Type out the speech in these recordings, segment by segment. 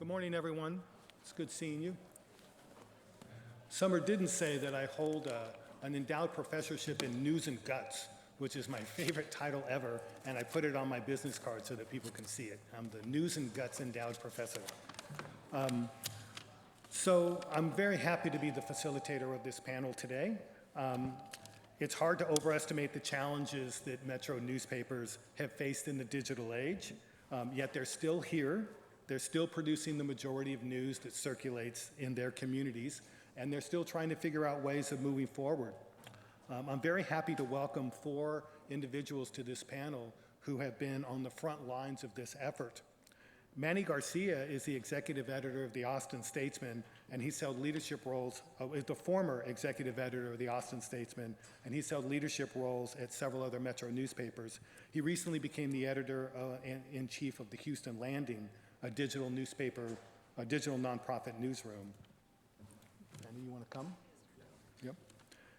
Good morning, everyone. It's good seeing you. Summer didn't say that I hold an endowed professorship in News and Guts, which is my favorite title ever, and I put it on my business card so that people can see it. I'm the News and Guts endowed professor. So I'm very happy to be the facilitator of this panel today. It's hard to overestimate the challenges that Metro newspapers have faced in the digital age, yet they're still here. They're still producing the majority of news that circulates in their communities, and they're still trying to figure out ways of moving forward. I'm very happy to welcome 4 individuals to this panel who have been on the front lines of this effort. Manny García is the executive editor of the Austin Statesman, and he's held leadership roles, is the former executive editor of the Austin Statesman, and he's held leadership roles at several other Metro newspapers. He recently became the editor-in-chief of the Houston Landing, a digital newspaper, a digital nonprofit newsroom. Manny, you want to come? Yep.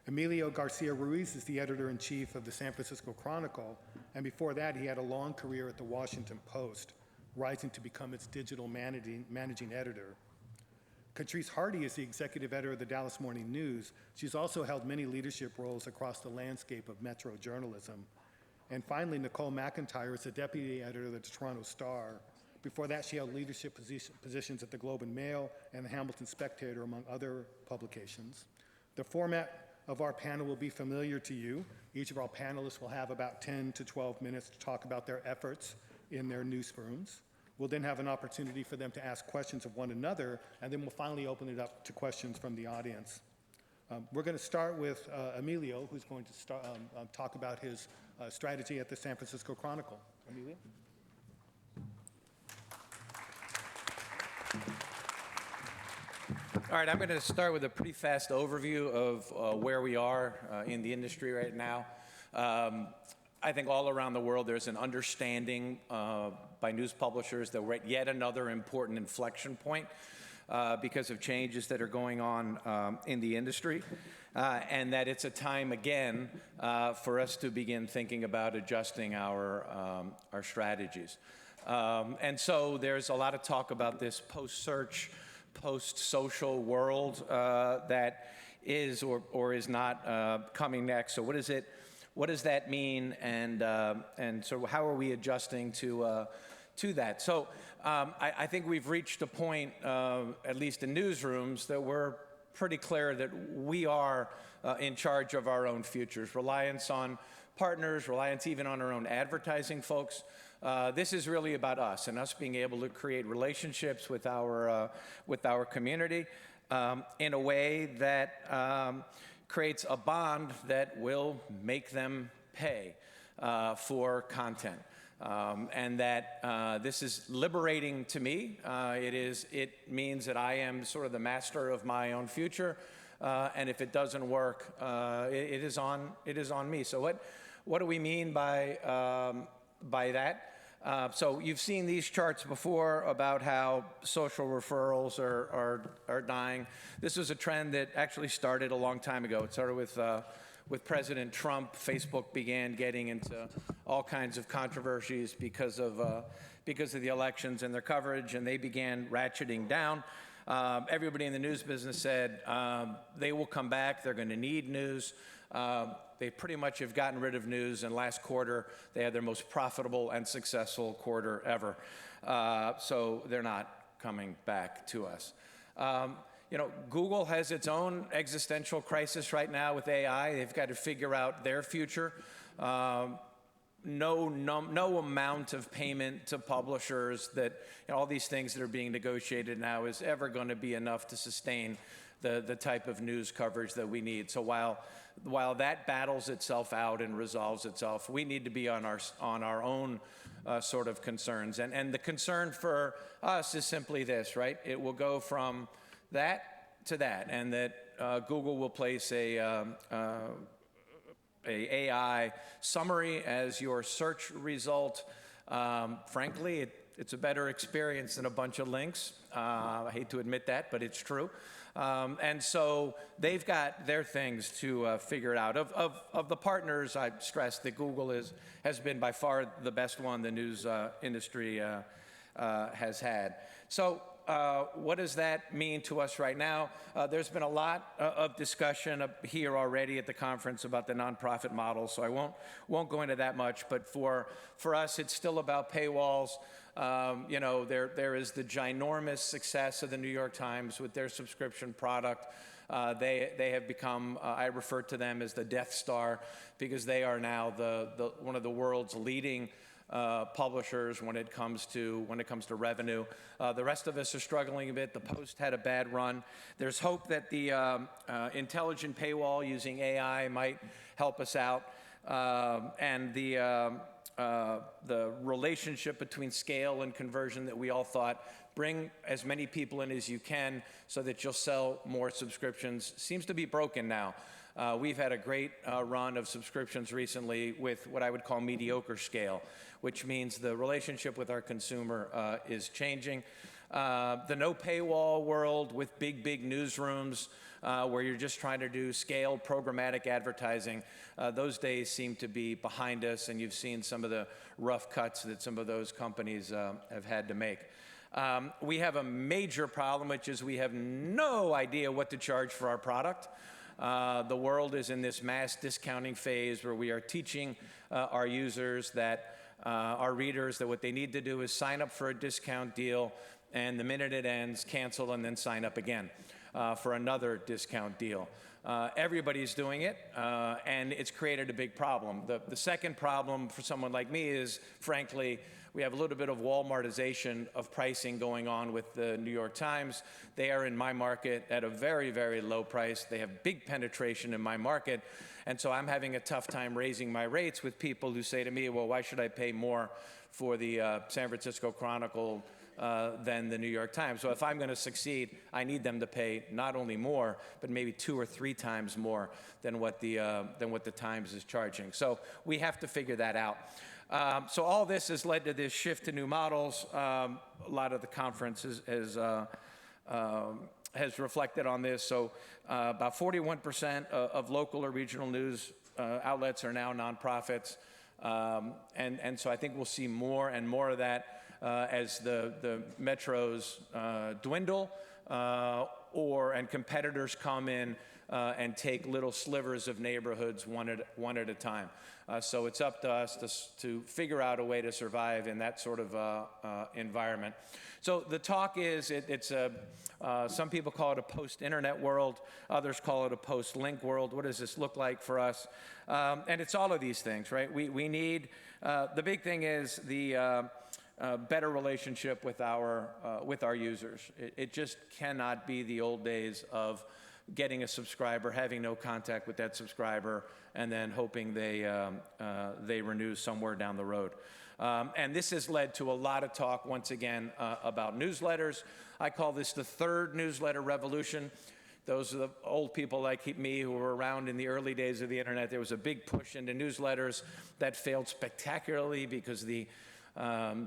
Emilio Garcia-Ruiz is the editor-in-chief of the San Francisco Chronicle, and before that he had a long career at the Washington Post, rising to become its digital managing editor. Katrice Hardy is the executive editor of the Dallas Morning News. She's also held many leadership roles across the landscape of Metro journalism. And finally, Nicole MacIntyre is the deputy editor of the Toronto Star. Before that, she held leadership positions at the Globe and Mail and the Hamilton Spectator, among other publications. The format of our panel will be familiar to you. Each of our panelists will have about 10 to 12 minutes to talk about their efforts in their newsrooms. We'll then have an opportunity for them to ask questions of one another, and then we'll finally open it up to questions from the audience. We're going to start with Emilio, who's going to talk about his strategy at the San Francisco Chronicle. Emilio? All right, I'm going to start with a pretty fast overview of where we are in the industry right now. I think all around the world there's an understanding by news publishers that we're at yet another important inflection point because of changes that are going on in the industry, and that it's a time again for us to begin thinking about adjusting our strategies. And so there's a lot of talk about this post-search, post-social world that is or is not coming next. So what does that mean, and so how are we adjusting to that? So I think we've reached a point, at least in newsrooms, that we're pretty clear that we are in charge of our own futures. Reliance on partners, reliance even on our own advertising folks. This is really about us and us being able to create relationships with our community in a way that creates a bond that will make them pay for content. And that this is liberating to me. It means that I am sort of the master of my own future, and if it doesn't work, it is on me. So what do we mean by that? So you've seen these charts before about how social referrals are dying. This was a trend that actually started a long time ago. It started with President Trump. Facebook began getting into all kinds of controversies because of the elections and their coverage, and they began ratcheting down. Everybody in the news business said they will come back. They're going to need news. They pretty much have gotten rid of news, and last quarter they had their most profitable and successful quarter ever. So they're not coming back to us. Google has its own existential crisis right now with AI. They've got to figure out their future. No amount of payment to publishers that all these things that are being negotiated now is ever going to be enough to sustain the type of news coverage that we need. So while that battles itself out and resolves itself, we need to be on our own sort of concerns. And the concern for us is simply this, right? It will go from that to that, and that Google will place a AI summary as your search result. Frankly, it's a better experience than a bunch of links. I hate to admit that, but it's true. And so they've got their things to figure it out. Of the partners, I stress that Google has been by far the best one the news industry has had. So what does that mean to us right now? There's been a lot of discussion here already at the conference about the nonprofit model, so I won't go into that much. But for us, it's still about paywalls. You know, there is the ginormous success of the New York Times with their subscription product. They have become, I refer to them as the Death Star, because they are now one of the world's leading publishers when it comes to revenue. The rest of us are struggling a bit. The Post had a bad run. There's hope that the intelligent paywall using AI might help us out, and the relationship between scale and conversion that we all thought, bring as many people in as you can so that you'll sell more subscriptions, seems to be broken now. We've had a great run of subscriptions recently with what I would call mediocre scale, which means the relationship with our consumer is changing. The no paywall world with big newsrooms where you're just trying to do scale programmatic advertising, those days seem to be behind us, and you've seen some of the rough cuts that some of those companies have had to make. We have a major problem, which is we have no idea what to charge for our product. The world is in this mass discounting phase where we are teaching our users that our readers that what they need to do is sign up for a discount deal, and the minute it ends, cancel and then sign up again for another discount deal. Everybody's doing it, and it's created a big problem. The second problem for someone like me is, frankly, we have a little bit of Walmartization of pricing going on with the New York Times. They are in my market at a very low price. They have big penetration in my market. And so I'm having a tough time raising my rates with people who say to me, well, why should I pay more for the San Francisco Chronicle than the New York Times? So if I'm going to succeed, I need them to pay not only more, but maybe 2 or 3 times more than what the Times is charging. So we have to figure that out. So all this has led to this shift to new models. A lot of the conference has reflected on this. So about 41% of local or regional news outlets are now nonprofits. And so I think we'll see more and more of that as the metros dwindle and competitors come in and take little slivers of neighborhoods one at a time. So it's up to us to figure out a way to survive in that sort of environment. So the talk is, some people call it a post-internet world, others call it a post-link world. What does this look like for us? And it's all of these things, right? We need, the big thing is the better relationship with our users. It just cannot be the old days of getting a subscriber, having no contact with that subscriber, and then hoping they renew somewhere down the road. And this has led to a lot of talk, once again, about newsletters. I call this the third newsletter revolution. Those are the old people like me who were around in the early days of the internet. There was a big push into newsletters that failed spectacularly because the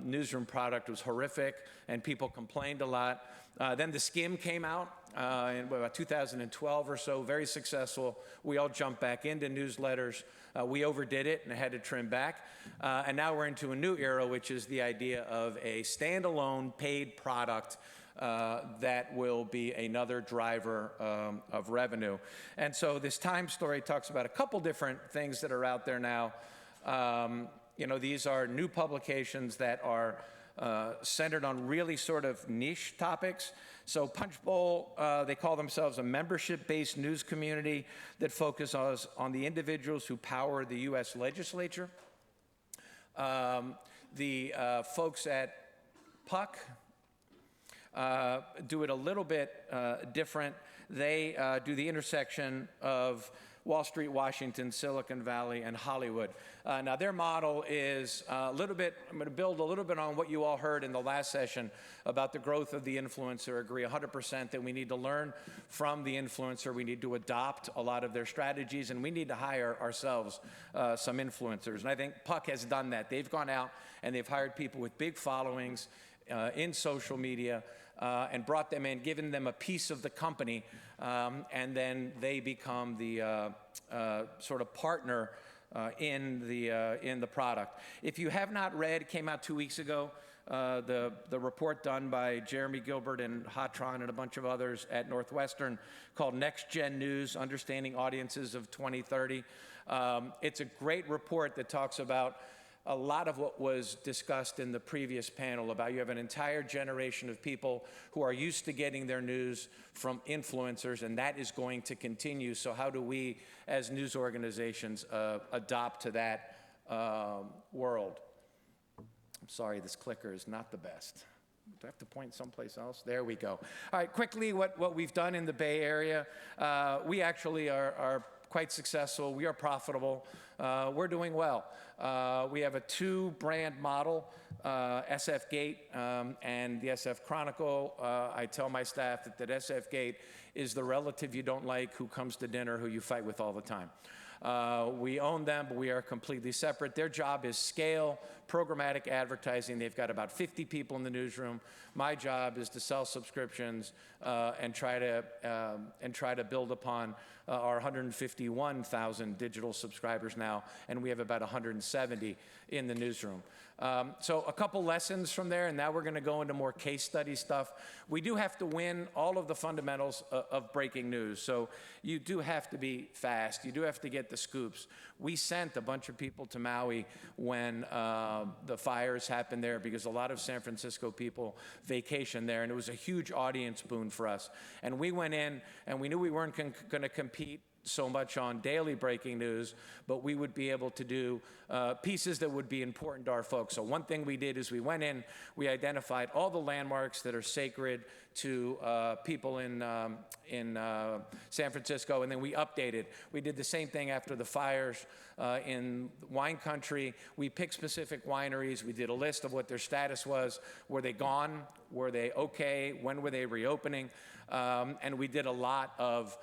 newsroom product was horrific and people complained a lot. Then the skim came out in about 2012 or so, very successful. We all jumped back into newsletters. We overdid it and had to trim back. And now we're into a new era, which is the idea of a standalone paid product that will be another driver of revenue. And so this Times story talks about a couple different things that are out there now. You know, these are new publications that are centered on really sort of niche topics. So Punchbowl, they call themselves a membership-based news community that focuses on the individuals who power the U.S. legislature. The folks at Puck do it a little bit different. They do the intersection of Wall Street, Washington, Silicon Valley, and Hollywood. Now, their model is a little bit, I'm going to build a little bit on what you all heard in the last session about the growth of the influencer. Agree 100% that we need to learn from the influencer. We need to adopt a lot of their strategies, and we need to hire ourselves some influencers. And I think Puck has done that. They've gone out and they've hired people with big followings in social media and brought them in, given them a piece of the company, and then they become the sort of partner in the product. If you have not read, it came out 2 weeks ago, the report done by Jeremy Gilbert and Hatron and a bunch of others at Northwestern called Next Gen News, Understanding Audiences of 2030. It's a great report that talks about a lot of what was discussed in the previous panel about you have an entire generation of people who are used to getting their news from influencers, and that is going to continue. So how do we, as news organizations, adopt to that world? I'm sorry, this clicker is not the best. Do I have to point someplace else? There we go. All right, quickly, what we've done in the Bay Area. We actually are quite successful. We are profitable. We're doing well. We have a two-brand model, SF Gate and the SF Chronicle. I tell my staff that SF Gate is the relative you don't like who comes to dinner, who you fight with all the time. We own them, but we are completely separate. Their job is scale, programmatic advertising. They've got about 50 people in the newsroom. My job is to sell subscriptions and try to build upon our 151,000 digital subscribers now, and we have about 170 in the newsroom. So a couple lessons from there, and now we're going to go into more case study stuff. We do have to win all of the fundamentals of breaking news. So you do have to be fast. You do have to get the scoops. We sent a bunch of people to Maui when the fires happened there because a lot of San Francisco people vacation there, and it was a huge audience boon for us. And we went in, and we knew we weren't going to compete so much on daily breaking news, but we would be able to do pieces that would be important to our folks. So one thing we did is we went in, we identified all the landmarks that are sacred to people in San Francisco, and then we updated. We did the same thing after the fires in wine country. We picked specific wineries. We did a list of what their status was. Were they gone? Were they okay? When were they reopening? And we did a lot of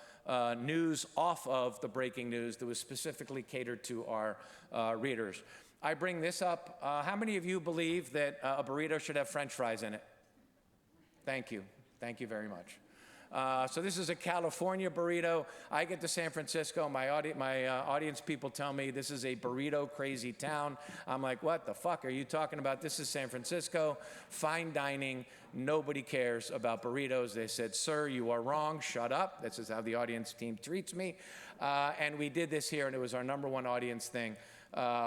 news off of the breaking news that was specifically catered to our readers. I bring this up. How many of you believe that a burrito should have French fries in it? Thank you. Thank you very much. So this is a California burrito. I get to San Francisco. My audience people tell me this is a burrito crazy town. I'm like, what the fuck are you talking about? This is San Francisco. Fine dining. Nobody cares about burritos. They said, sir, you are wrong. Shut up. This is how the audience team treats me. And we did this here, and it was our #1 audience thing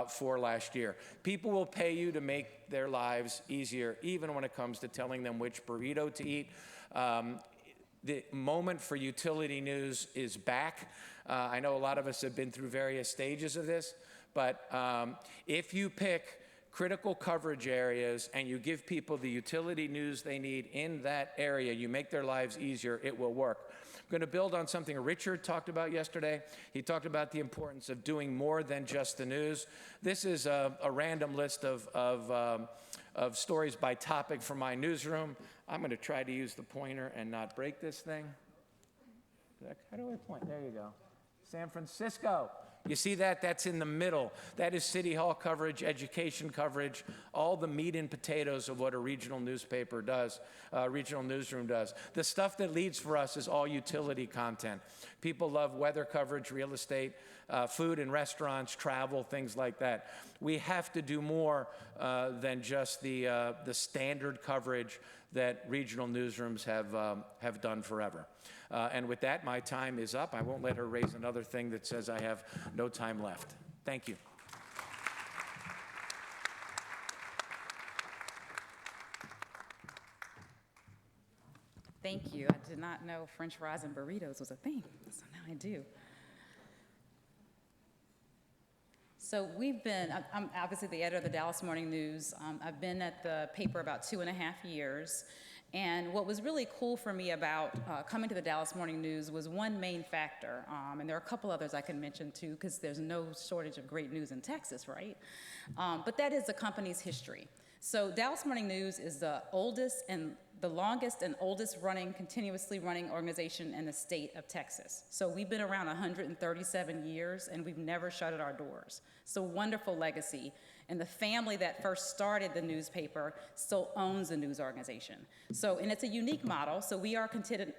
for last year. People will pay you to make their lives easier, even when it comes to telling them which burrito to eat. The moment for utility news is back. I know a lot of us have been through various stages of this, but if you pick critical coverage areas and you give people the utility news they need in that area, you make their lives easier, it will work. I'm going to build on something Richard talked about yesterday. He talked about the importance of doing more than just the news. This is a random list of stories by topic from my newsroom. I'm going to try to use the pointer and not break this thing. How do I point? There you go. San Francisco. You see that? That's in the middle. That is City Hall coverage, education coverage, all the meat and potatoes of what a regional newspaper does, regional newsroom does. The stuff that leads for us is all utility content. People love weather coverage, real estate, food and restaurants, travel, things like that. We have to do more than just the standard coverage that regional newsrooms have done forever. And with that, my time is up. I won't let her raise another thing that says I have no time left. Thank you. Thank you. I did not know French fries and burritos was a thing, so now I do. So I'm obviously the editor of the Dallas Morning News. I've been at the paper about 2.5 years. And what was really cool for me about coming to the Dallas Morning News was one main factor, and there are a couple others I can mention too, because there's no shortage of great news in Texas, right? But that is the company's history. So Dallas Morning News is the oldest and the longest and oldest running, continuously running organization in the state of Texas. So we've been around 137 years, and we've never shuttered our doors. So wonderful legacy. And the family that first started the newspaper still owns the news organization. So, and it's a unique model. So we are considered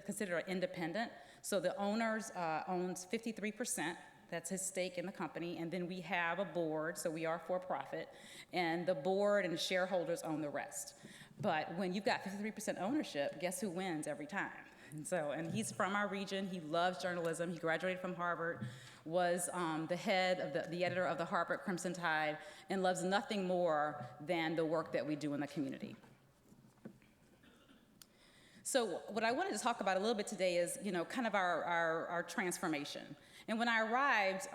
independent. So the owners owns 53%. That's his stake in the company. And then we have a board, so we are for profit, and the board and shareholders own the rest. But when you've got 53% ownership, guess who wins every time? And he's from our region. He loves journalism. He graduated from Harvard, was the head of the editor of the Harvard Crimson Tide, and loves nothing more than the work that we do in the community. So what I wanted to talk about a little bit today is, kind of our transformation. And when I arrived,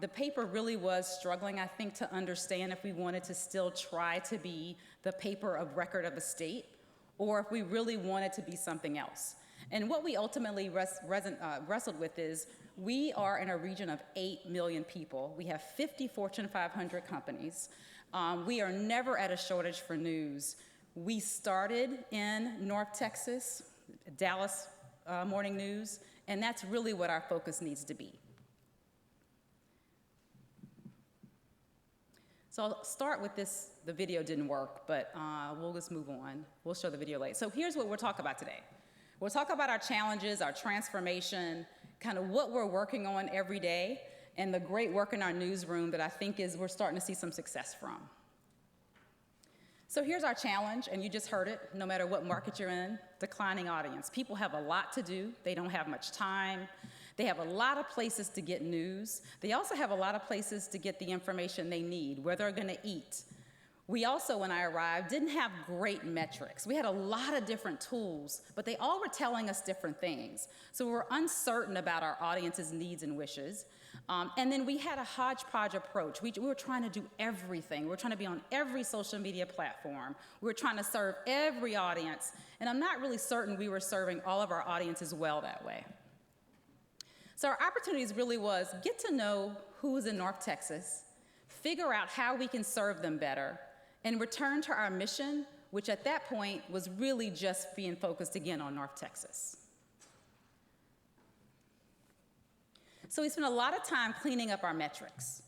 the paper really was struggling, I think, to understand if we wanted to still try to be the paper of record of the state, or if we really wanted to be something else. And what we ultimately wrestled with is, we are in a region of 8 million people. We have 50 Fortune 500 companies. We are never at a shortage for news. We started in North Texas, Dallas Morning News, and that's really what our focus needs to be. So I'll start with this. The video didn't work, but we'll just move on. We'll show the video later. So here's what we'll talk about today. We'll talk about our challenges, our transformation, kind of what we're working on every day, and the great work in our newsroom that I think we're starting to see some success from. So here's our challenge, and you just heard it, no matter what market you're in, declining audience. People have a lot to do. They don't have much time. They have a lot of places to get news. They also have a lot of places to get the information they need, where they're going to eat. We also, when I arrived, didn't have great metrics. We had a lot of different tools, but they all were telling us different things. So we were uncertain about our audience's needs and wishes. And then we had a hodgepodge approach. We were trying to do everything. We were trying to be on every social media platform. We were trying to serve every audience. And I'm not really certain we were serving all of our audiences well that way. So our opportunities really was get to know who's in North Texas, figure out how we can serve them better, and return to our mission, which at that point was really just being focused again on North Texas. So we spent a lot of time cleaning up our metrics.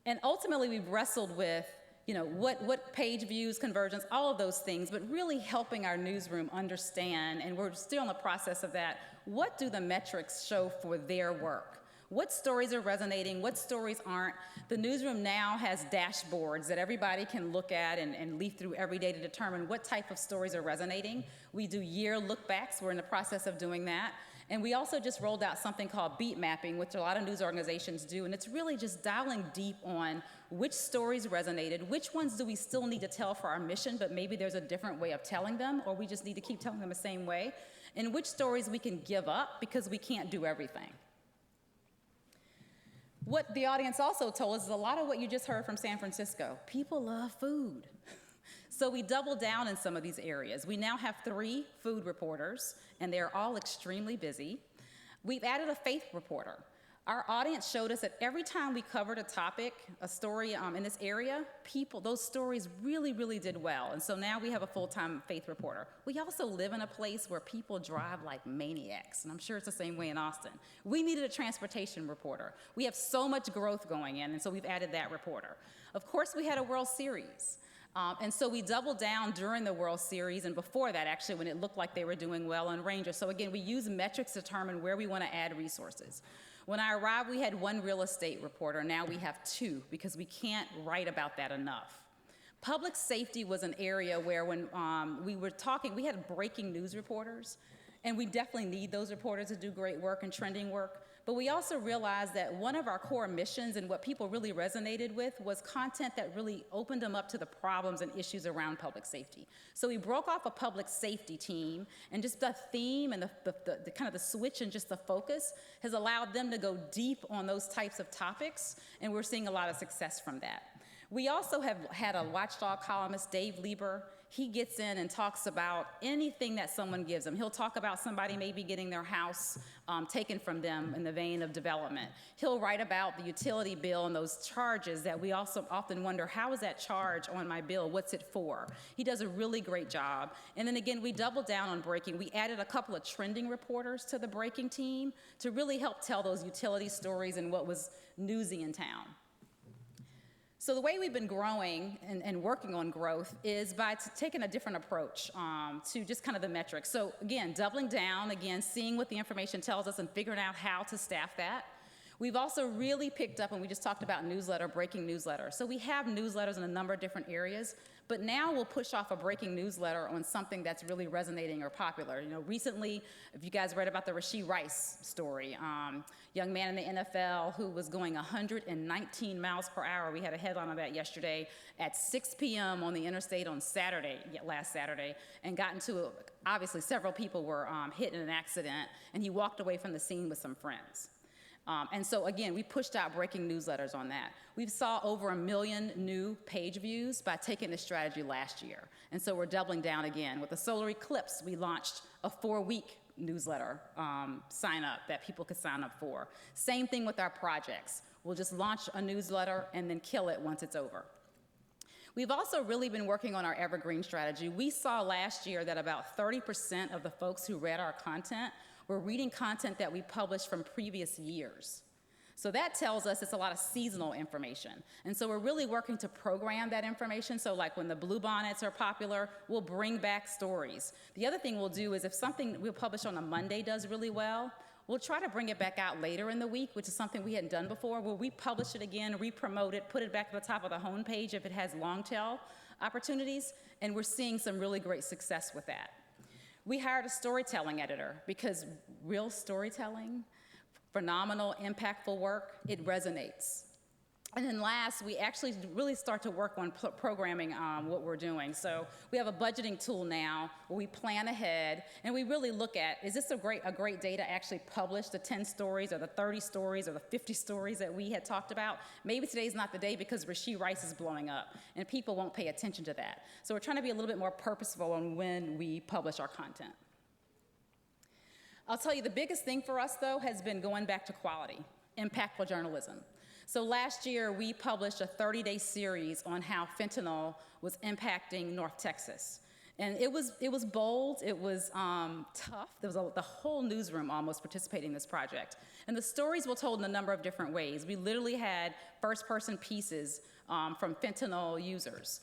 And ultimately, we've wrestled with, what page views, conversions, all of those things, but really helping our newsroom understand, and we're still in the process of that, what do the metrics show for their work? What stories are resonating? What stories aren't? The newsroom now has dashboards that everybody can look at and leaf through every day to determine what type of stories are resonating. We do year look-backs. We're in the process of doing that. And we also just rolled out something called beat mapping, which a lot of news organizations do. And it's really just dialing deep on which stories resonated, which ones do we still need to tell for our mission, but maybe there's a different way of telling them, or we just need to keep telling them the same way, and which stories we can give up because we can't do everything. What the audience also told us is a lot of what you just heard from San Francisco. People love food. So we doubled down in some of these areas. We now have 3 food reporters, and they're all extremely busy. We've added a faith reporter. Our audience showed us that every time we covered a topic, a story in this area, those stories really, really did well. And so now we have a full-time faith reporter. We also live in a place where people drive like maniacs, and I'm sure it's the same way in Austin. We needed a transportation reporter. We have so much growth going in, and so we've added that reporter. Of course, we had a World Series. And so we doubled down during the World Series, and before that, actually, when it looked like they were doing well on Rangers. So again, we use metrics to determine where we want to add resources. When I arrived, we had 1 real estate reporter. Now we have 2 because we can't write about that enough. Public safety was an area where when we were talking, we had breaking news reporters, and we definitely need those reporters to do great work and trending work. But we also realized that one of our core missions and what people really resonated with was content that really opened them up to the problems and issues around public safety. So we broke off a public safety team, and just the theme and the kind of the switch and just the focus has allowed them to go deep on those types of topics, and we're seeing a lot of success from that. We also have had a watchdog columnist, Dave Lieber. He gets in and talks about anything that someone gives him. He'll talk about somebody maybe getting their house taken from them in the vein of development. He'll write about the utility bill and those charges that we also often wonder, how is that charge on my bill? What's it for? He does a really great job. And then again, we doubled down on breaking. We added a couple of trending reporters to the breaking team to really help tell those utility stories and what was newsy in town. So the way we've been growing and working on growth is by taking a different approach to just kind of the metrics. So again, doubling down, again, seeing what the information tells us and figuring out how to staff that. We've also really picked up, and we just talked about newsletter, breaking newsletter. So we have newsletters in a number of different areas, but now we'll push off a breaking newsletter on something that's really resonating or popular. You know, recently, if you guys read about the Ryfe story, young man in the NFL who was going 119 miles per hour. We had a headline on that yesterday at 6 p.m. on the interstate on last Saturday, and got into, obviously several people were hit in an accident, and he walked away from the scene with some friends. And so again, we pushed out breaking newsletters on that. We saw over 1 million new page views by taking this strategy last year. And so we're doubling down again. With the solar eclipse, we launched a 4-week newsletter sign up that people could sign up for. Same thing with our projects. We'll just launch a newsletter and then kill it once it's over. We've also really been working on our evergreen strategy. We saw last year that about 30% of the folks who read our content were reading content that we published from previous years. So that tells us it's a lot of seasonal information. And so we're really working to program that information. So like when the bluebonnets are popular, we'll bring back stories. The other thing we'll do is if something we'll publish on a Monday does really well, we'll try to bring it back out later in the week, which is something we hadn't done before. We'll republish it again, re-promote it, put it back at the top of the homepage if it has long tail opportunities, and we're seeing some really great success with that. We hired a storytelling editor because real storytelling, phenomenal, impactful work, it resonates. And then last, we actually really start to work on programming what we're doing. So we have a budgeting tool now where we plan ahead and we really look at, is this a great day to actually publish the 10 stories or the 30 stories or the 50 stories that we had talked about? Maybe today's not the day because Ryfe is blowing up and people won't pay attention to that. So we're trying to be a little bit more purposeful on when we publish our content. I'll tell you, the biggest thing for us, though, has been going back to quality, impactful journalism. So last year, we published a 30-day series on how fentanyl was impacting North Texas. And it was bold, it was tough. There was the whole newsroom almost participating in this project. And the stories were told in a number of different ways. We literally had first-person pieces from fentanyl users.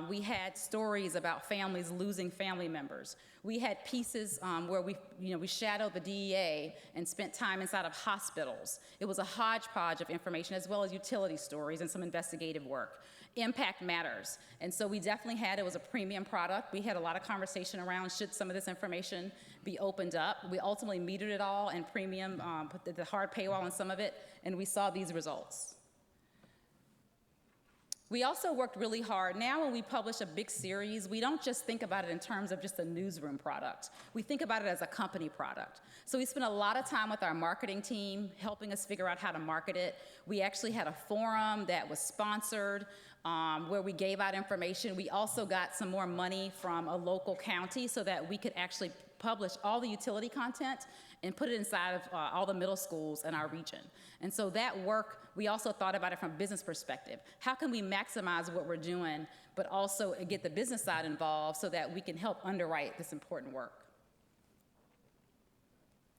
We had stories about families losing family members. We had pieces where we shadowed the DEA and spent time inside of hospitals. It was a hodgepodge of information as well as utility stories and some investigative work. Impact matters. And so we definitely it was a premium product. We had a lot of conversation around should some of this information be opened up. We ultimately metered it all and premium, put the hard paywall on some of it, and we saw these results. We also worked really hard. Now when we publish a big series, we don't just think about it in terms of just a newsroom product. We think about it as a company product. So we spent a lot of time with our marketing team helping us figure out how to market it. We actually had a forum that was sponsored where we gave out information. We also got some more money from a local county so that we could actually publish all the utility content and put it inside of all the middle schools in our region. And so that work, we also thought about it from a business perspective. How can we maximize what we're doing, but also get the business side involved so that we can help underwrite this important work?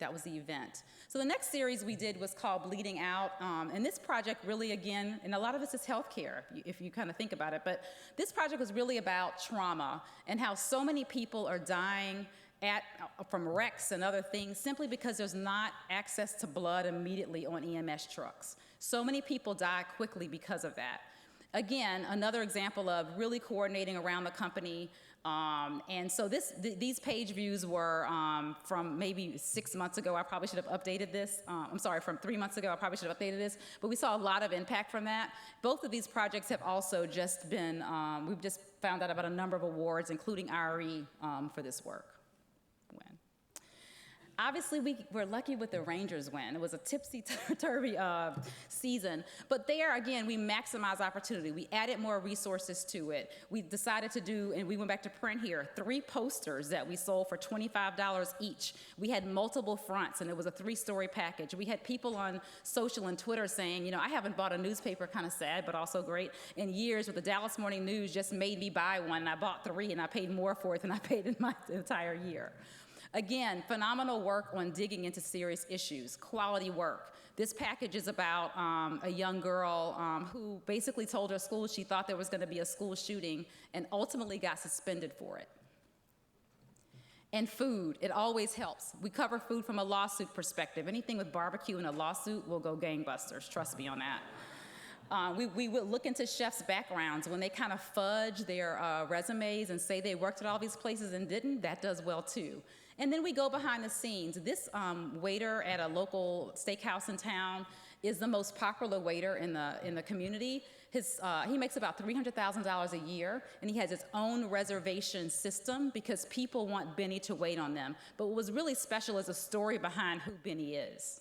That was the event. So the next series we did was called Bleeding Out. And this project really, again, and a lot of this is healthcare, if you kind of think about it, but this project was really about trauma and how so many people are dying from wrecks and other things simply because there's not access to blood immediately on EMS trucks. So many people die quickly because of that. Again, another example of really coordinating around the company. And so these page views were from maybe 6 months ago. I probably should have updated this. From 3 months ago, I probably should have updated this. But we saw a lot of impact from that. Both of these projects have also just been, we've just found out about a number of awards, including IRE for this work. Obviously, we were lucky with the Rangers win. It was a tipsy-turvy season. But there, again, we maximized opportunity. We added more resources to it. We decided to do, and we went back to print here, 3 posters that we sold for $25 each. We had multiple fronts, and it was a 3-story package. We had people on social and Twitter saying, I haven't bought a newspaper, kind of sad, but also great, in years, with the Dallas Morning News just made me buy one, and I bought 3, and I paid more for it than I paid in my entire year. Again, phenomenal work on digging into serious issues, quality work. This package is about a young girl who basically told her school she thought there was going to be a school shooting and ultimately got suspended for it. And food, it always helps. We cover food from a lawsuit perspective. Anything with barbecue in a lawsuit will go gangbusters, trust me on that. We would look into chefs' backgrounds. When they kind of fudge their resumes and say they worked at all these places and didn't, that does well too. And then we go behind the scenes. This waiter at a local steakhouse in town is the most popular waiter in the community. He makes about $300,000 a year, and he has his own reservation system because people want Benny to wait on them. But what was really special is the story behind who Benny is.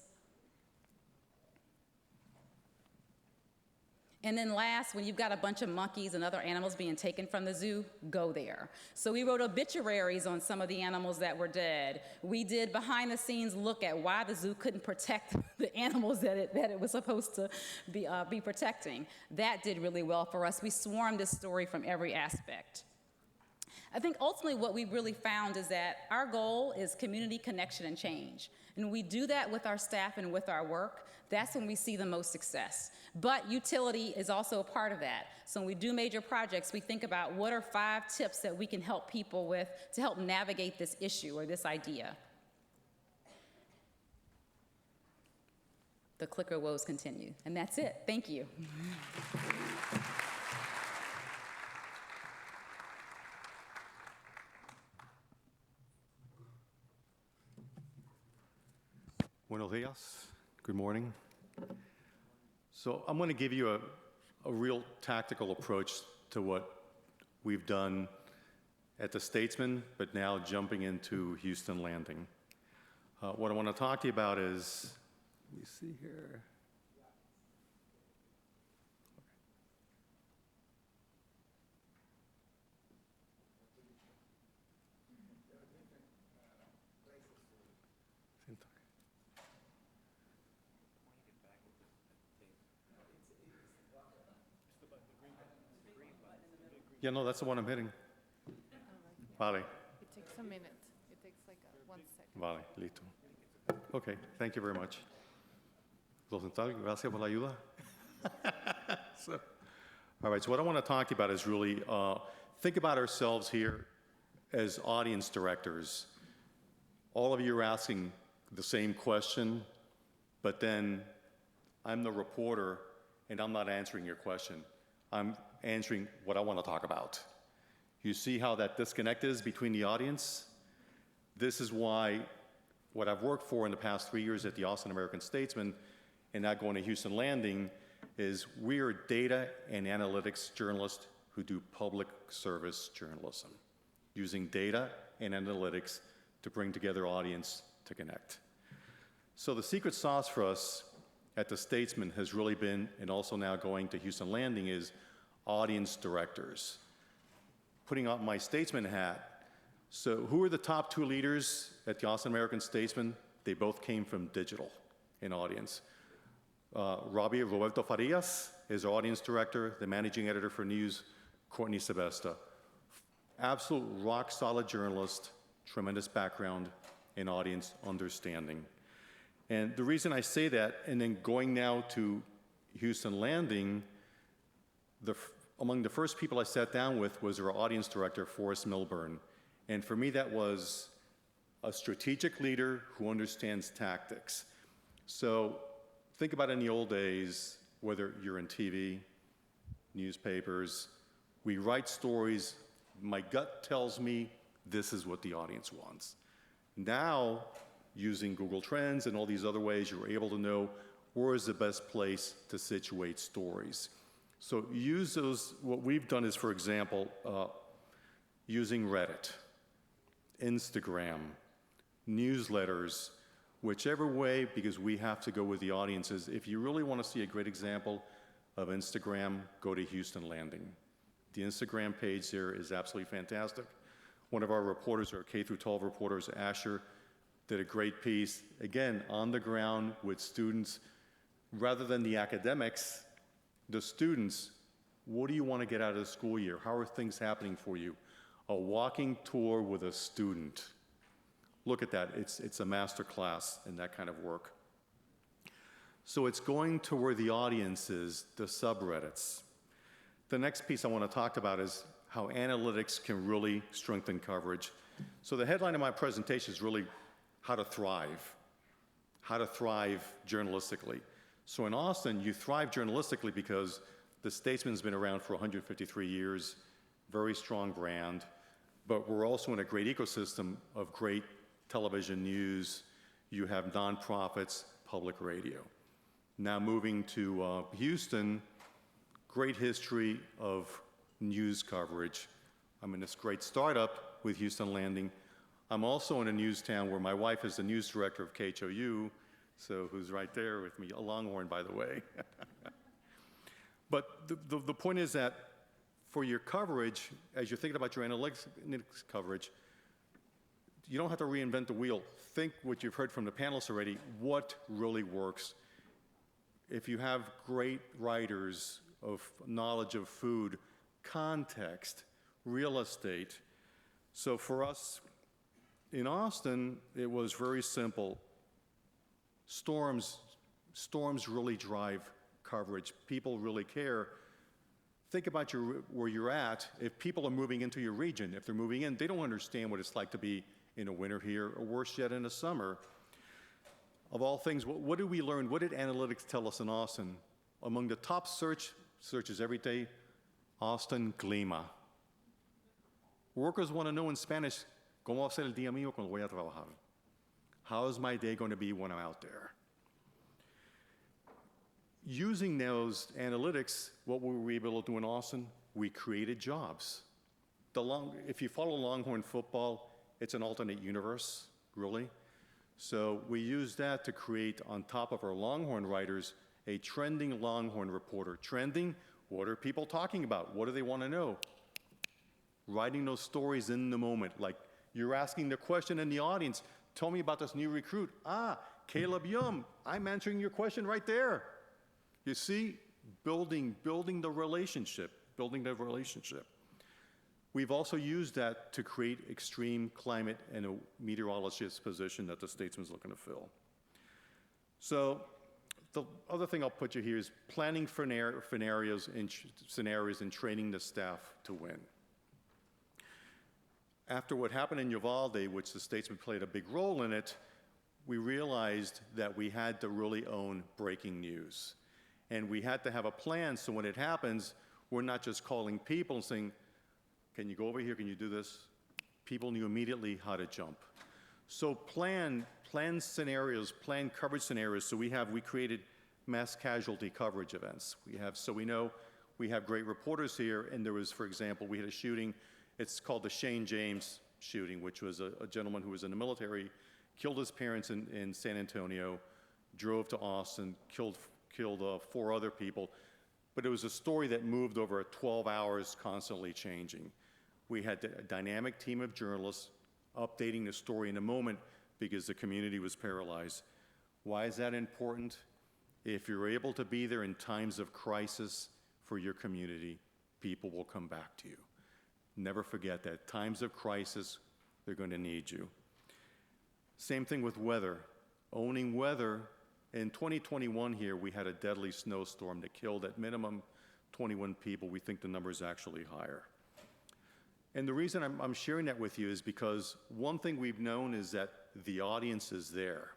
And then last, when you've got a bunch of monkeys and other animals being taken from the zoo, go there. So we wrote obituaries on some of the animals that were dead. We did behind the scenes look at why the zoo couldn't protect the animals that it was supposed to be protecting. That did really well for us. We swarmed this story from every aspect. I think ultimately what we really found is that our goal is community connection and change. And when we do that with our staff and with our work, that's when we see the most success. But utility is also a part of that. So when we do major projects, we think about what are 5 tips that we can help people with to help navigate this issue or this idea. The clicker woes continue. And that's it. Thank you. Buenos dias. Good morning. So I'm going to give you a real tactical approach to what we've done at the Statesman, but now jumping into Houston Landing. What I want to talk to you about is, let me see here. Yeah, no, that's the one I'm hitting. Vale. It takes a minute. It takes like 1 second. Vale, listo. Okay, thank you very much. Rosenthal, gracias por la ayuda. All right, so what I want to talk to you about is really think about ourselves here as audience directors. All of you are asking the same question, but then I'm the reporter and I'm not answering your question. I'm answering what I want to talk about. You see how that disconnect is between the audience? This is why what I've worked for in the past 3 years at the Austin American-Statesman and now going to Houston Landing is we are data and analytics journalists who do public service journalism, using data and analytics to bring together audience to connect. So the secret sauce for us at the Statesman has really been, and also now going to Houston Landing, is audience directors. Putting on my Statesman hat, so who are the top 2 leaders at the Austin American-Statesman? They both came from digital in audience. Roberto Farias is our audience director, the managing editor for news, Courtney Sebesta. Absolute rock solid journalist, tremendous background in audience understanding. And the reason I say that, and then going now to Houston Landing, among the first people I sat down with was our audience director, Forrest Milburn. And for me, that was a strategic leader who understands tactics. So think about in the old days, whether you're in TV, newspapers, we write stories, my gut tells me this is what the audience wants. Now, using Google Trends and all these other ways, you're able to know where is the best place to situate stories. So use those. What we've done is, for example, using Reddit, Instagram, newsletters, whichever way, because we have to go with the audiences. If you really want to see a great example of Instagram, go to Houston Landing. The Instagram page there is absolutely fantastic. One of our reporters, our K-12 reporters, Asher, did a great piece, again, on the ground with students. Rather than the academics, the students, what do you want to get out of the school year? How are things happening for you? A walking tour with a student. Look at that. It's a master class in that kind of work. So it's going to where the audience is, the subreddits. The next piece I want to talk about is how analytics can really strengthen coverage. So the headline of my presentation is really how to thrive journalistically. So in Austin, you thrive journalistically because the Statesman's been around for 153 years, very strong brand, but we're also in a great ecosystem of great television news. You have nonprofits, public radio. Now moving to Houston, great history of news coverage. I'm in this great startup with Houston Landing. I'm also in a news town where my wife is the news director of KHOU, so who's right there with me, a Longhorn, by the way. But the point is that for your coverage, as you're thinking about your analytics coverage, you don't have to reinvent the wheel. Think what you've heard from the panelists already, what really works. If you have great writers of knowledge of food, context, real estate. So for us in Austin, it was very simple. Storms really drive coverage. People really care. Think about where you're at. If people are moving into your region, if they're moving in, they don't understand what it's like to be in a winter here, or worse yet, in a summer. Of all things, what did we learn? What did analytics tell us in Austin? Among the top searches every day, Austin clima. Workers want to know in Spanish, ¿Cómo va a ser el día mío cuando voy a trabajar? How is my day going to be when I'm out there? Using those analytics, what were we able to do in Austin? We created jobs. If you follow Longhorn football, it's an alternate universe, really. So we used that to create, on top of our Longhorn writers, a trending Longhorn reporter. Trending, what are people talking about? What do they want to know? Writing those stories in the moment, like you're asking the question in the audience, tell me about this new recruit. Caleb Yum, I'm answering your question right there. You see, building the relationship. We've also used that to create extreme climate and a meteorologist's position that the Statesman's looking to fill. So the other thing I'll put you here is planning for scenarios and training the staff to win. After what happened in Uvalde, which the Statesman played a big role in it, we realized that we had to really own breaking news. And we had to have a plan so when it happens, we're not just calling people and saying, can you go over here, can you do this? People knew immediately how to jump. So plan scenarios, plan coverage scenarios. So we created mass casualty coverage events. We know we have great reporters here, and there was, for example, we had a shooting, it's called the Shane James shooting, which was a gentleman who was in the military, killed his parents in San Antonio, drove to Austin, killed 4 other people. But it was a story that moved over 12 hours, constantly changing. We had a dynamic team of journalists updating the story in a moment because the community was paralyzed. Why is that important? If you're able to be there in times of crisis for your community, people will come back to you. Never forget that. Times of crisis, they're going to need you. Same thing with weather. Owning weather. In 2021 here, we had a deadly snowstorm that killed at minimum 21 people. We think the number is actually higher. And the reason I'm sharing that with you is because one thing we've known is that the audience is there.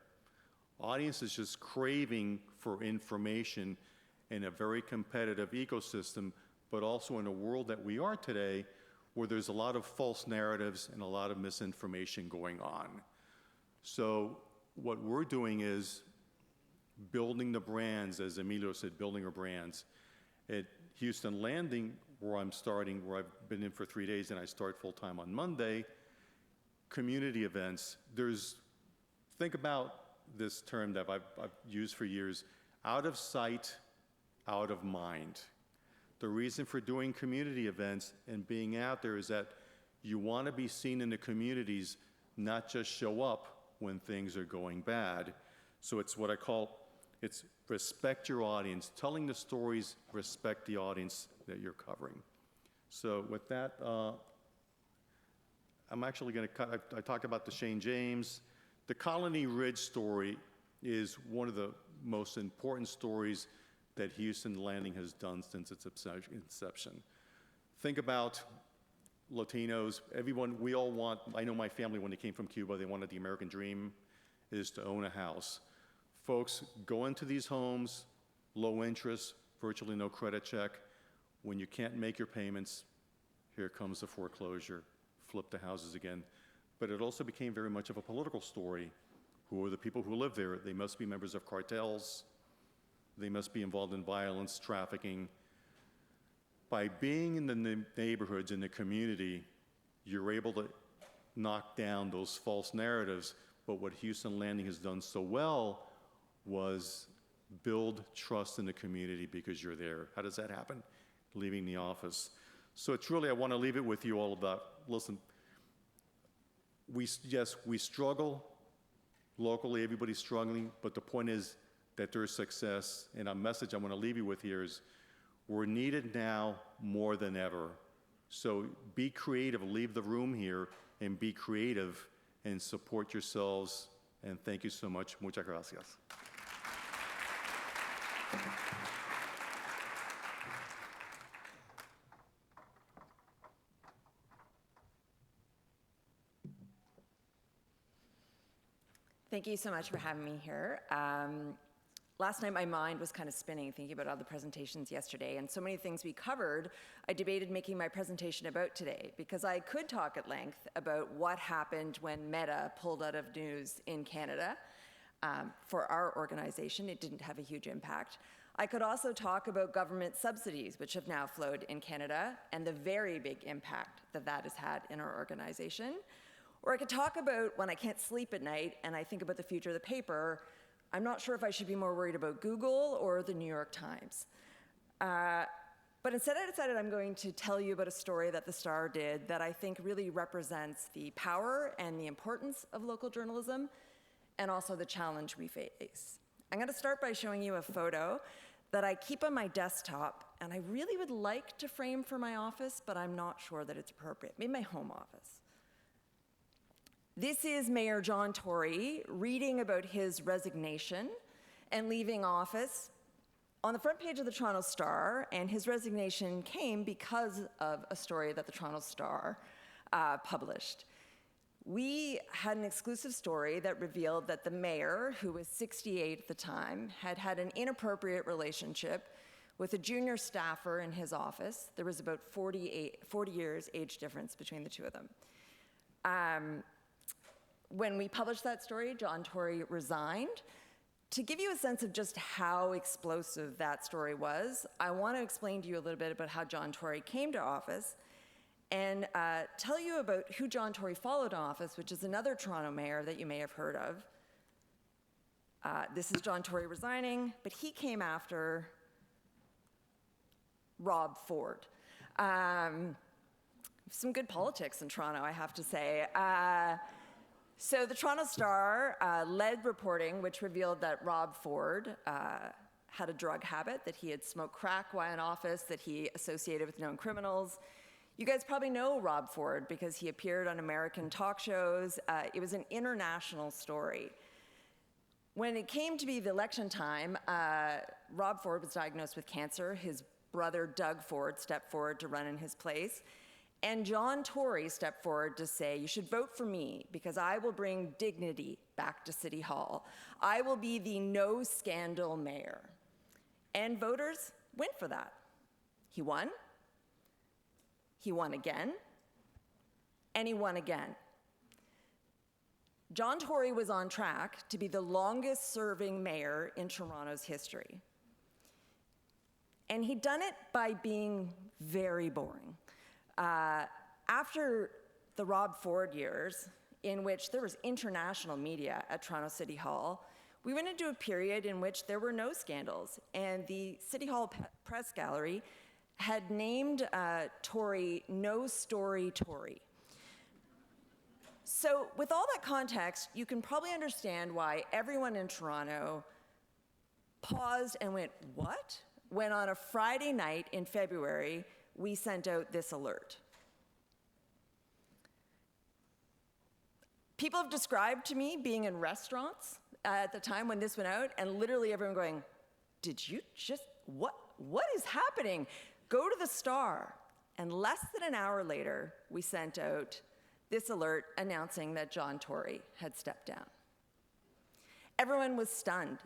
Audience is just craving for information in a very competitive ecosystem, but also in a world that we are today where there's a lot of false narratives and a lot of misinformation going on. So what we're doing is building the brands, as Emilio said, building our brands. At Houston Landing, where I'm starting, where I've been in for 3 days and I start full-time on Monday, community events. Think about this term that I've used for years, out of sight, out of mind. The reason for doing community events and being out there is that you want to be seen in the communities, not just show up when things are going bad. So it's what I call, it's respect your audience. Telling the stories, respect the audience that you're covering. So with that, I'm actually going to I talked about the Shane James. The Colony Ridge story is one of the most important stories that Houston Landing has done since its inception. Think about Latinos, everyone, we all want, I know my family, when they came from Cuba, they wanted the American dream, is to own a house. Folks, go into these homes, low interest, virtually no credit check. When you can't make your payments, here comes the foreclosure, flip the houses again. But it also became very much of a political story. Who are the people who live there? They must be members of cartels. They must be involved in violence, trafficking. By being in the neighborhoods, in the community, you're able to knock down those false narratives. But what Houston Landing has done so well was build trust in the community because you're there. How does that happen? Leaving the office. So truly, I want to leave it with you all about, listen, yes, we struggle locally, everybody's struggling, but the point is that there's success. And a message I want to leave you with here is we're needed now more than ever. So be creative, leave the room here and be creative and support yourselves. And thank you so much. Muchas gracias. Thank you so much for having me here. Last night, my mind was kind of spinning, thinking about all the presentations yesterday, and so many things we covered, I debated making my presentation about today, because I could talk at length about what happened when Meta pulled out of news in Canada. For our organization, it didn't have a huge impact. I could also talk about government subsidies, which have now flowed in Canada, and the very big impact that that has had in our organization. Or I could talk about when I can't sleep at night and I think about the future of the paper, I'm not sure if I should be more worried about Google or the New York Times. But instead I decided I'm going to tell you about a story that the Star did that I think really represents the power and the importance of local journalism and also the challenge we face. I'm going to start by showing you a photo that I keep on my desktop, and I really would like to frame for my office, but I'm not sure that it's appropriate. Maybe my home office. This is Mayor John Tory reading about his resignation and leaving office on the front page of the Toronto Star, and his resignation came because of a story that the Toronto Star published. We had an exclusive story that revealed that the mayor, who was 68 at the time, had had an inappropriate relationship with a junior staffer in his office. There was about 40 years age difference between the two of them. When we published that story, John Tory resigned. To give you a sense of just how explosive that story was, I want to explain to you a little bit about how John Tory came to office and tell you about who John Tory followed in office, which is another Toronto mayor that you may have heard of. This is John Tory resigning, but he came after Rob Ford. Some good politics in Toronto, I have to say. So the Toronto Star led reporting, which revealed that Rob Ford had a drug habit, that he had smoked crack while in office, that he associated with known criminals. You guys probably know Rob Ford because he appeared on American talk shows. It was an international story. When it came to be the election time, Rob Ford was diagnosed with cancer. His brother, Doug Ford, stepped forward to run in his place. And John Tory stepped forward to say, you should vote for me because I will bring dignity back to City Hall. I will be the no-scandal mayor. And voters went for that. He won. He won again. And he won again. John Tory was on track to be the longest-serving mayor in Toronto's history. And he'd done it by being very boring. After the Rob Ford years, in which there was international media at Toronto City Hall, we went into a period in which there were no scandals, and the City Hall Press Gallery had named Tory No Story Tory. So with all that context, you can probably understand why everyone in Toronto paused and went, what? When on a Friday night in February, we sent out this alert. People have described to me being in restaurants at the time when this went out, and literally everyone going, did you just, what is happening? Go to the Star. And less than an hour later, we sent out this alert announcing that John Tory had stepped down. Everyone was stunned.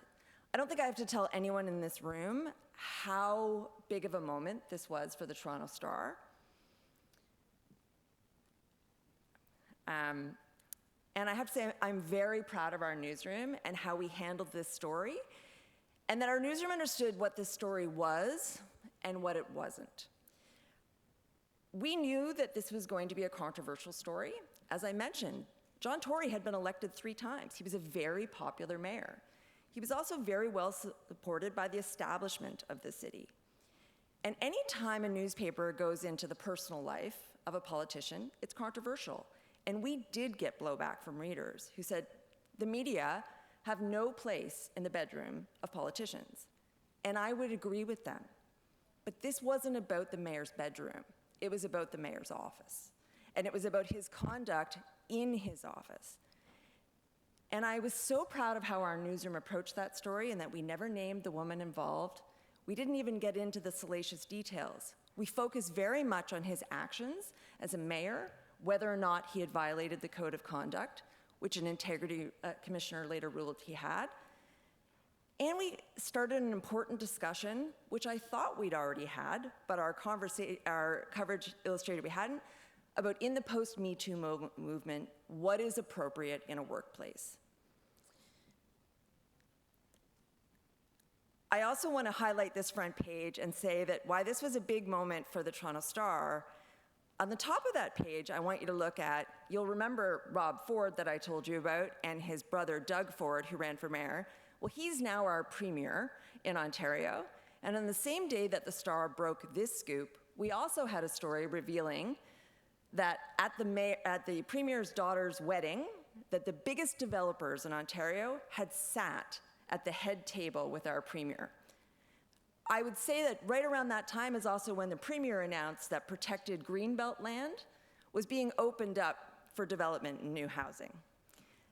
I don't think I have to tell anyone in this room how big of a moment this was for the Toronto Star. And I have to say, I'm very proud of our newsroom and how we handled this story, and that our newsroom understood what this story was and what it wasn't. We knew that this was going to be a controversial story. As I mentioned, John Tory had been elected 3 times. He was a very popular mayor. He was also very well supported by the establishment of the city. And any time a newspaper goes into the personal life of a politician, it's controversial. And we did get blowback from readers who said, the media have no place in the bedroom of politicians. And I would agree with them. But this wasn't about the mayor's bedroom. It was about the mayor's office. And it was about his conduct in his office. And I was so proud of how our newsroom approached that story, and that we never named the woman involved. We didn't even get into the salacious details. We focused very much on his actions as a mayor, whether or not he had violated the code of conduct, which an integrity commissioner later ruled he had. And we started an important discussion, which I thought we'd already had, but our coverage illustrated we hadn't, about in the post-Me Too movement, what is appropriate in a workplace. I also want to highlight this front page and say that why this was a big moment for the Toronto Star. On the top of that page, I want you to look at, you'll remember Rob Ford that I told you about, and his brother Doug Ford, who ran for mayor. Well, he's now our premier in Ontario. And on the same day that the Star broke this scoop, we also had a story revealing that at the premier's daughter's wedding, that the biggest developers in Ontario had sat at the head table with our premier. I would say that right around that time is also when the premier announced that protected greenbelt land was being opened up for development and new housing.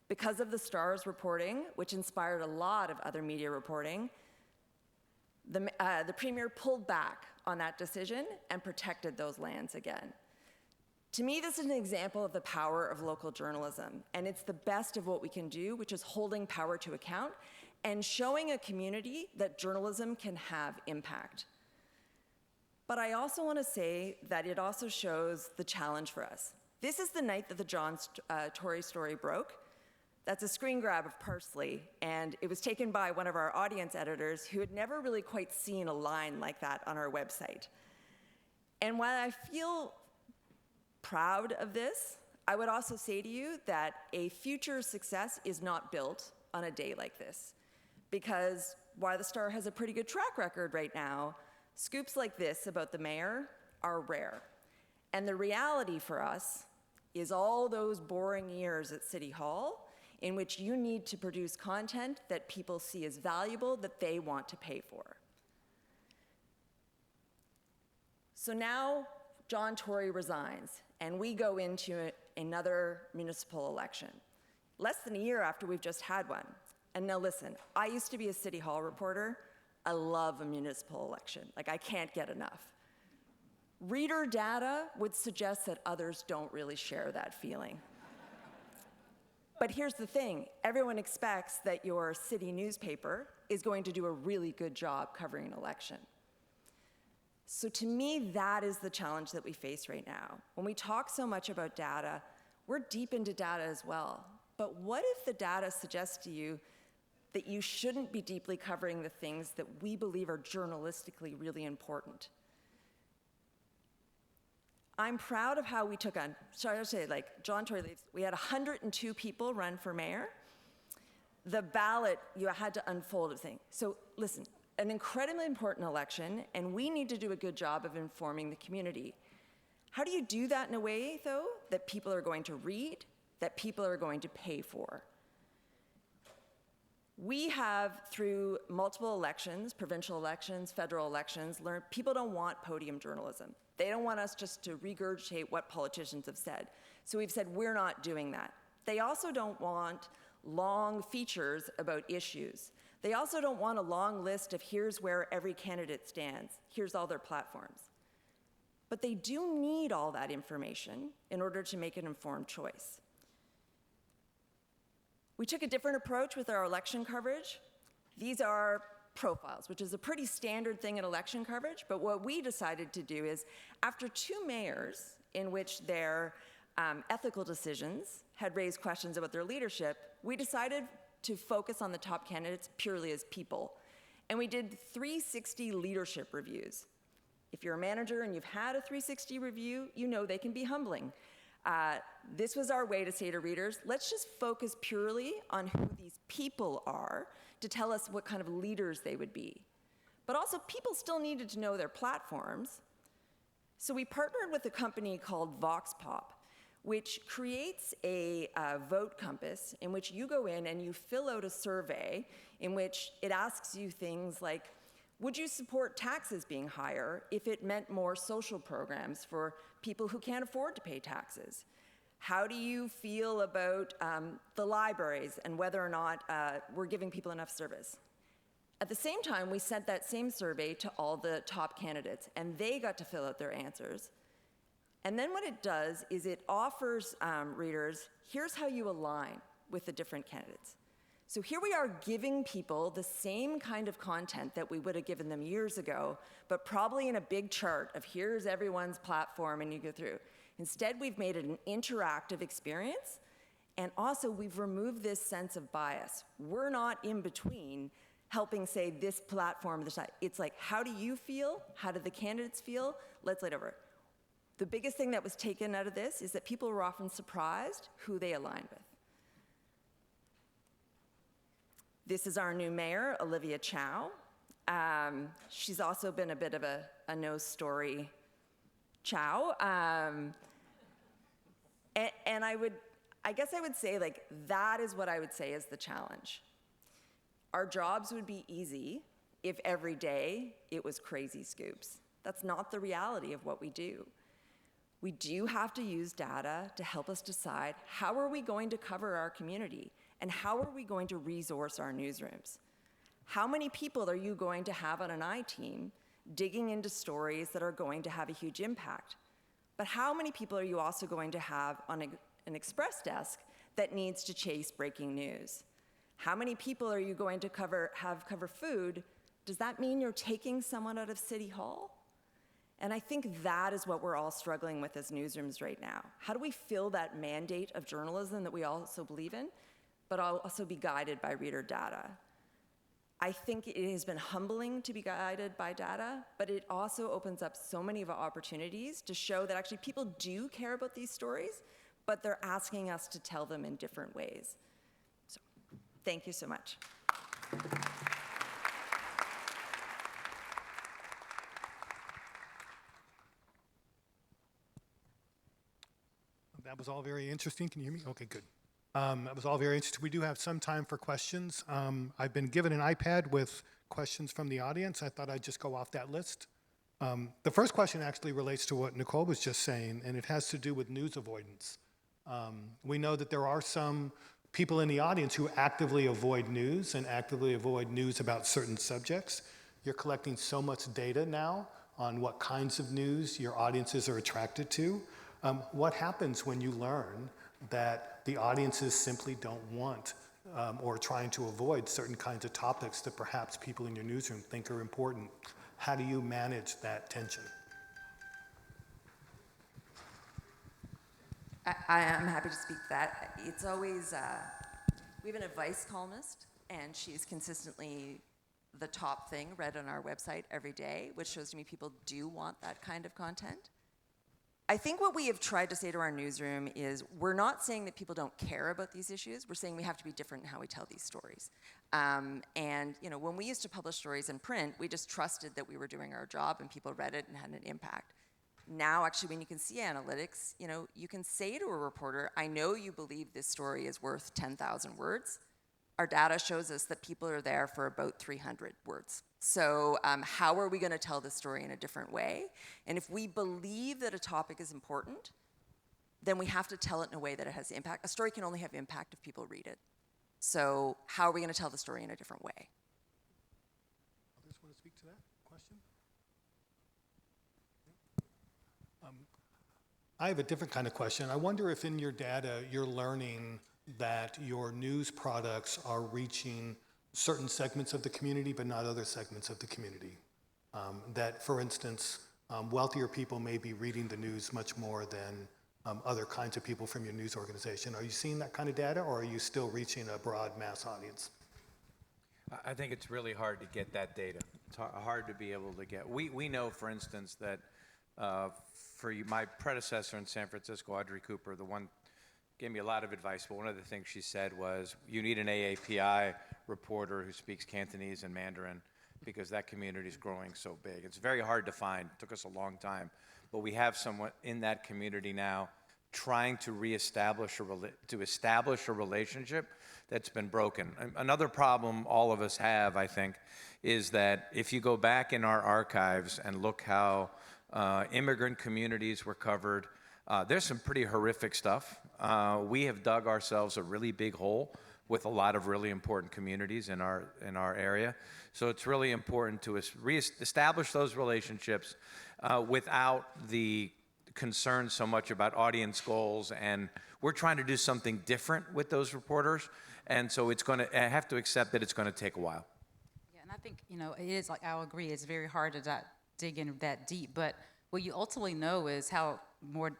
Because of the Star's reporting, which inspired a lot of other media reporting, the premier pulled back on that decision and protected those lands again. To me, this is an example of the power of local journalism, and it's the best of what we can do, which is holding power to account and showing a community that journalism can have impact. But I also want to say that it also shows the challenge for us. This is the night that the John Tory story broke. That's a screen grab of Parsley, and it was taken by one of our audience editors who had never really quite seen a line like that on our website. And while I feel proud of this, I would also say to you that a future success is not built on a day like this. Because while the Star has a pretty good track record right now, scoops like this about the mayor are rare. And the reality for us is all those boring years at City Hall in which you need to produce content that people see as valuable, that they want to pay for. So now John Tory resigns, and we go into another municipal election, less than a year after we've just had one. And now listen, I used to be a City Hall reporter. I love a municipal election. Like, I can't get enough. Reader data would suggest that others don't really share that feeling. But here's the thing, everyone expects that your city newspaper is going to do a really good job covering an election. So to me, that is the challenge that we face right now. When we talk so much about data, we're deep into data as well. But what if the data suggests to you that you shouldn't be deeply covering the things that we believe are journalistically really important? I'm proud of how we took on, sorry to say, like, John Tory leaves. We had 102 people run for mayor. The ballot, you had to unfold a thing. So listen, an incredibly important election, and we need to do a good job of informing the community. How do you do that in a way, though, that people are going to read, that people are going to pay for? We have, through multiple elections, provincial elections, federal elections, learned people don't want podium journalism. They don't want us just to regurgitate what politicians have said. So we've said we're not doing that. They also don't want long features about issues. They also don't want a long list of here's where every candidate stands, here's all their platforms. but they do need all that information in order to make an informed choice. We took a different approach with our election coverage. These are profiles, which is a pretty standard thing in election coverage, but what we decided to do is, after 2 mayors in which their ethical decisions had raised questions about their leadership, we decided to focus on the top candidates purely as people. And we did 360 leadership reviews. If you're a manager and you've had a 360 review, you know they can be humbling. This was our way to say to readers, let's just focus purely on who these people are to tell us what kind of leaders they would be. But also, people still needed to know their platforms. So we partnered with a company called VoxPop, which creates a vote compass in which you go in and you fill out a survey in which it asks you things like, would you support taxes being higher if it meant more social programs for people who can't afford to pay taxes? How do you feel about the libraries and whether or not we're giving people enough service? At the same time, we sent that same survey to all the top candidates, and they got to fill out their answers. And then what it does is it offers readers, here's how you align with the different candidates. So here we are giving people the same kind of content that we would have given them years ago, but probably in a big chart of here's everyone's platform and you go through. Instead, we've made it an interactive experience, and also we've removed this sense of bias. We're not in between helping say this platform, this side. It's like, how do you feel? How do the candidates feel? Let's lay it over. The biggest thing that was taken out of this is that people were often surprised who they aligned with. This is our new mayor, Olivia Chow. She's also been a bit of a no-story Chow. And I guess I would say, like, that is what I would say is the challenge. Our jobs would be easy if every day it was crazy scoops. That's not the reality of what we do. We do have to use data to help us decide how are we going to cover our community and how are we going to resource our newsrooms. How many people are you going to have on an I-team digging into stories that are going to have a huge impact? But how many people are you also going to have on an express desk that needs to chase breaking news? How many people are you going to cover food? Does that mean you're taking someone out of City Hall? And I think that is what we're all struggling with as newsrooms right now. How do we fill that mandate of journalism that we also believe in, but also be guided by reader data? I think it has been humbling to be guided by data, but it also opens up so many of our opportunities to show that actually people do care about these stories, but they're asking us to tell them in different ways. So, thank you so much. That was all very interesting. Can you hear me? Okay, good. That was all very interesting. We do have some time for questions. I've been given an iPad with questions from the audience. I thought I'd just go off that list. The first question actually relates to what Nicole was just saying, and it has to do with news avoidance. We know that there are some people in the audience who actively avoid news and actively avoid news about certain subjects. You're collecting so much data now on what kinds of news your audiences are attracted to. What happens when you learn that the audiences simply don't want or trying to avoid certain kinds of topics that perhaps people in your newsroom think are important? How do you manage that tension? I am happy to speak to that. It's always, we have an advice columnist, and she's consistently the top thing read on our website every day, which shows to me people do want that kind of content. I think what we have tried to say to our newsroom is we're not saying that people don't care about these issues. We're saying we have to be different in how we tell these stories. And you know, when we used to publish stories in print, we just trusted that we were doing our job and people read it and had an impact. Now, actually, when you can see analytics, you know, you can say to a reporter, I know you believe this story is worth 10,000 words. Our data shows us that people are there for about 300 words. So how are we going to tell this story in a different way? And if we believe that a topic is important, then we have to tell it in a way that it has impact. A story can only have impact if people read it. So how are we going to tell the story in a different way? Others want to speak to that question? I have a different kind of question. I wonder if in your data you're learning that your news products are reaching certain segments of the community but not other segments of the community. That, for instance, wealthier people may be reading the news much more than other kinds of people from your news organization. Are you seeing that kind of data, or are you still reaching a broad mass audience? I think it's really hard to get that data. It's hard to be able to get. We know, for instance, that my predecessor in San Francisco, Audrey Cooper, the one gave me a lot of advice, but one of the things she said was, you need an AAPI reporter who speaks Cantonese and Mandarin because that community is growing so big. It's very hard to find. It took us a long time. But we have someone in that community now trying to establish a relationship that's been broken. Another problem all of us have, I think, is that if you go back in our archives and look how immigrant communities were covered, there's some pretty horrific stuff. We have dug ourselves a really big hole with a lot of really important communities in our area. So it's really important to establish those relationships without the concern so much about audience goals. And we're trying to do something different with those reporters. And so I have to accept that it's going to take a while. Yeah, and I think, it is, like, I'll agree, it's very hard to dig in that deep, but what you ultimately know is how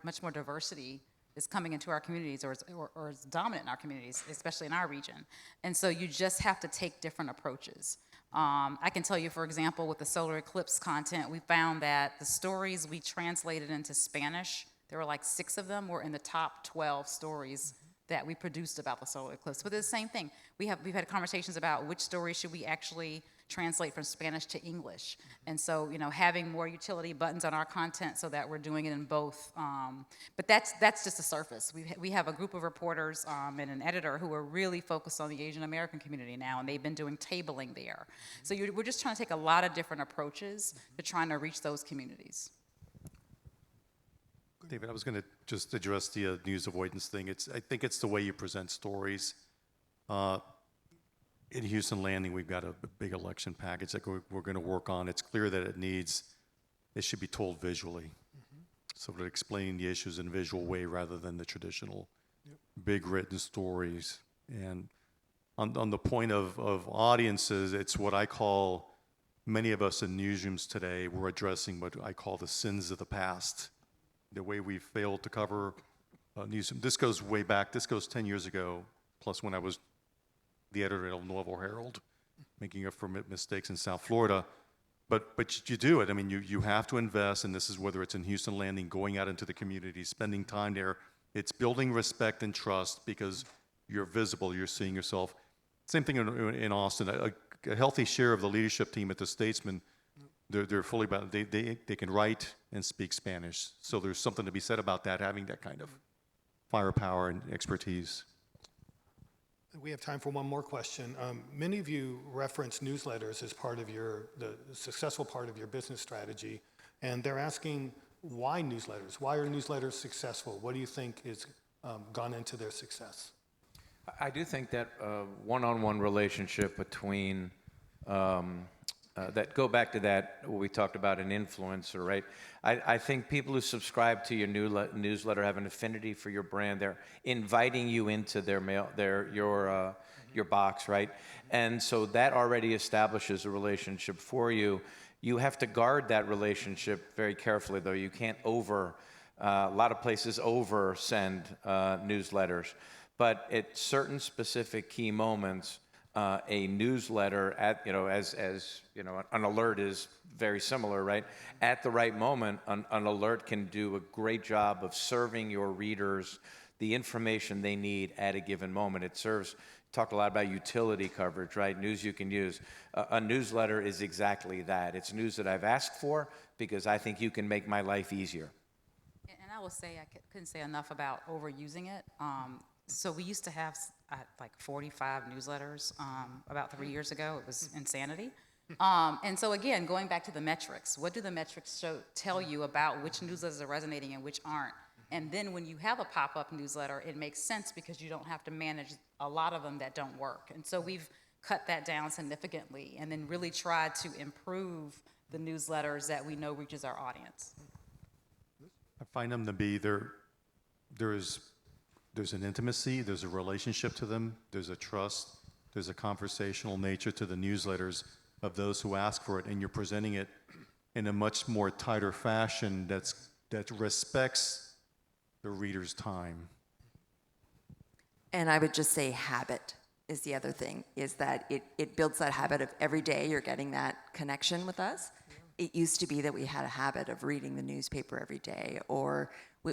much more diversity is coming into our communities, or is dominant in our communities, especially in our region. And so you just have to take different approaches. I can tell you, for example, with the solar eclipse content, we found that the stories we translated into Spanish, there were like 6 of them, were in the top 12 stories that we produced about the solar eclipse. But it's the same thing. We've had conversations about which stories should we actually translate from Spanish to English. And so, having more utility buttons on our content so that we're doing it in both. But that's just the surface. We have a group of reporters and an editor who are really focused on the Asian American community now, and they've been doing tabling there. So we're just trying to take a lot of different approaches to trying to reach those communities. David, I was going to just address the news avoidance thing. I think it's the way you present stories. In Houston Landing, we've got a big election package that we're going to work on. It's clear that it should be told visually. So we're explaining the issues in a visual way rather than the traditional big written stories. And on the point of audiences, it's what I call, many of us in newsrooms today, we're addressing what I call the sins of the past. The way we failed to cover newsroom. This goes way back. This goes 10 years ago, plus when I was the editor of Nuevo Herald, making up for mistakes in South Florida. But you do it. I mean, you have to invest, and this is whether it's in Houston Landing, going out into the community, spending time there. It's building respect and trust because you're visible, you're seeing yourself. Same thing in Austin. A healthy share of the leadership team at the Statesman, they're fully about, they can write and speak Spanish. So there's something to be said about that, having that kind of firepower and expertise. We have time for one more question. Many of you reference newsletters as part of the successful part of your business strategy, and they're asking why newsletters? Why are newsletters successful? What do you think has gone into their success? I do think that one-on-one relationship between that go back to that what we talked about, an influencer, right? I think people who subscribe to your newsletter have an affinity for your brand. They're inviting you into your box, right? And so that already establishes a relationship for you. You have to guard that relationship very carefully, though. You can't a lot of places over-send newsletters. But at certain specific key moments, a newsletter an alert is very similar, right? At the right moment, an alert can do a great job of serving your readers the information they need at a given moment. Talked a lot about utility coverage, right? News you can use. A newsletter is exactly that. It's news that I've asked for because I think you can make my life easier. And I will say, I couldn't say enough about overusing it. So we used to have like 45 newsletters about 3 years ago. It was insanity. And so again, going back to the metrics, what do the metrics tell you about which newsletters are resonating and which aren't? And then when you have a pop-up newsletter, it makes sense because you don't have to manage a lot of them that don't work. And so we've cut that down significantly and then really tried to improve the newsletters that we know reaches our audience. find them to be there's an intimacy, there's a relationship to them, there's a trust, there's a conversational nature to the newsletters of those who ask for it, and you're presenting it in a much more tighter fashion that respects the reader's time. And I would just say habit is the other thing, is that it builds that habit of every day you're getting that connection with us. It used to be that we had a habit of reading the newspaper every day, or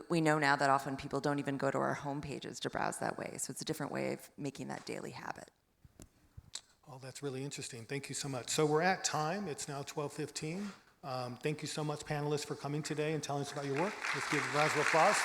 we know now that often people don't even go to our home pages to browse that way. So it's a different way of making that daily habit. Oh, that's really interesting. Thank you so much. So we're at time. It's now 12:15. Thank you so much, panelists, for coming today and telling us about your work. Let's give a round of applause.